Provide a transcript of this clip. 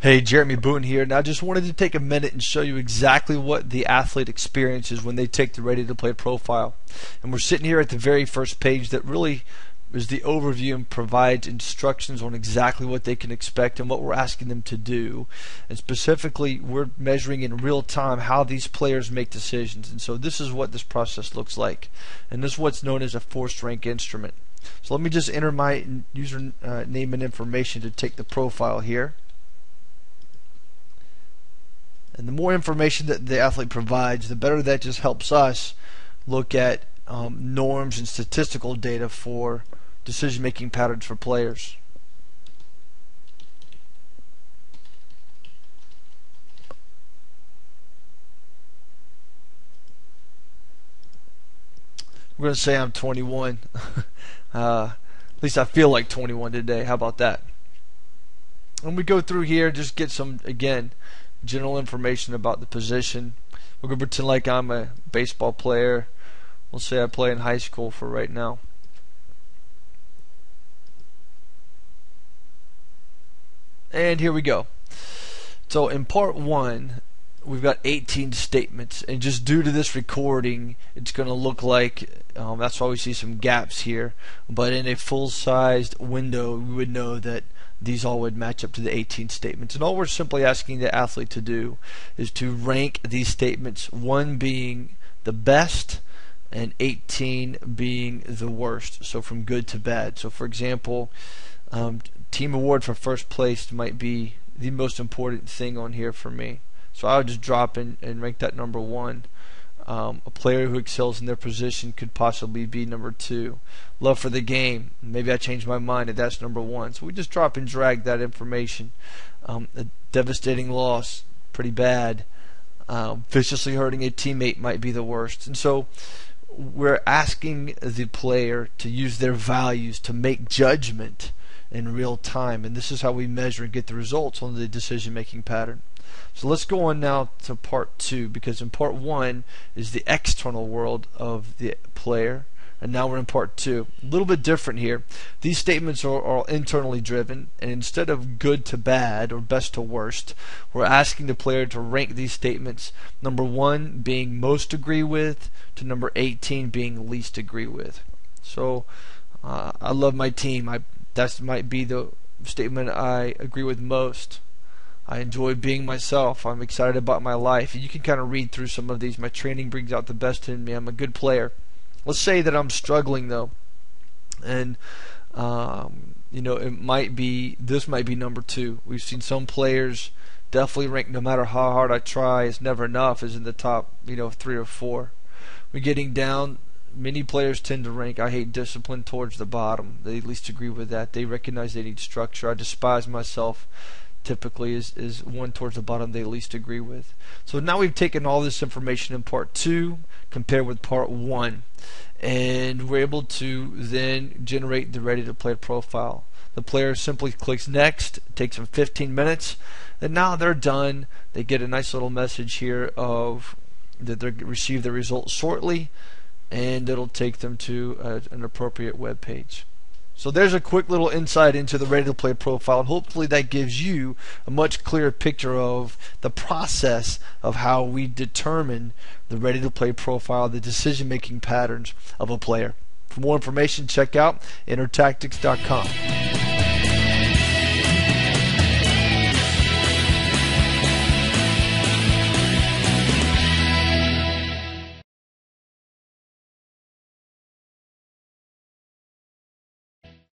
Hey, Jeremy Boone here. Now, I just wanted to take a minute and show you exactly what the athlete experiences when they take the Ready to Play profile. And we're sitting here at the very first page that really is the overview and provides instructions on exactly what they can expect and what we're asking them to do. And specifically, we're measuring in real time how these players make decisions. And so this is what this process looks like. And this is what's known as a forced rank instrument. So let me just enter my user name and information to take the profile here. And the more information that the athlete provides, the better that just helps us look at norms and statistical data for decision-making patterns for players. We're going to say I'm 21. At least I feel like 21 today. How about that? And we go through here, just get some, again, general information about the position. We're going to pretend like I'm a baseball player. We'll say I play in high school for right now. And here we go. So in part 1, we've got 18 statements, and just due to this recording, it's going to look like that's why we see some gaps here, but in a full-sized window we would know that these all would match up to the 18 statements. And all we're simply asking the athlete to do is to rank these statements, 1 being the best and 18 being the worst, so from good to bad. So for example, team award for first place might be the most important thing on here for me. So I would just drop in and rank that number 1. A player who excels in their position could possibly be number 2. Love for the game, maybe I change my mind and that's number 1. So we just drop and drag that information. A devastating loss, pretty bad. Viciously hurting a teammate might be the worst. And so we're asking the player to use their values to make judgment in real time, and this is how we measure and get the results on the decision-making pattern. So let's go on now to part 2, because in part 1 is the external world of the player, and now we're in part 2. A little bit different here. These statements are all internally driven, and instead of good to bad or best to worst, we're asking the player to rank these statements, number 1 being most agree with to number 18 being least agree with. So I love my team. That might be the statement I agree with most. I enjoy being myself. I'm excited about my life. And you can kind of read through some of these. My training brings out the best in me. I'm a good player. Let's say that I'm struggling though, and it might be number 2. We've seen some players definitely rank no matter how hard I try, it's never enough, is in the top 3 or 4. We're getting down. Many players tend to rank I hate discipline towards the bottom. They at least agree with that. They recognize they need structure. I despise myself typically is 1 towards the bottom they least agree with. So now we've taken all this information in part 2 compared with part 1, and we're able to then generate the Ready to Play profile. The player simply clicks next. It takes them 15 minutes, and now they're done. They get a nice little message here of that they receive the results shortly, and it'll take them to an appropriate web page. So there's a quick little insight into the Ready to Play profile, and hopefully that gives you a much clearer picture of the process of how we determine the Ready to Play profile, the decision-making patterns of a player. For more information, check out InnerTactics.com.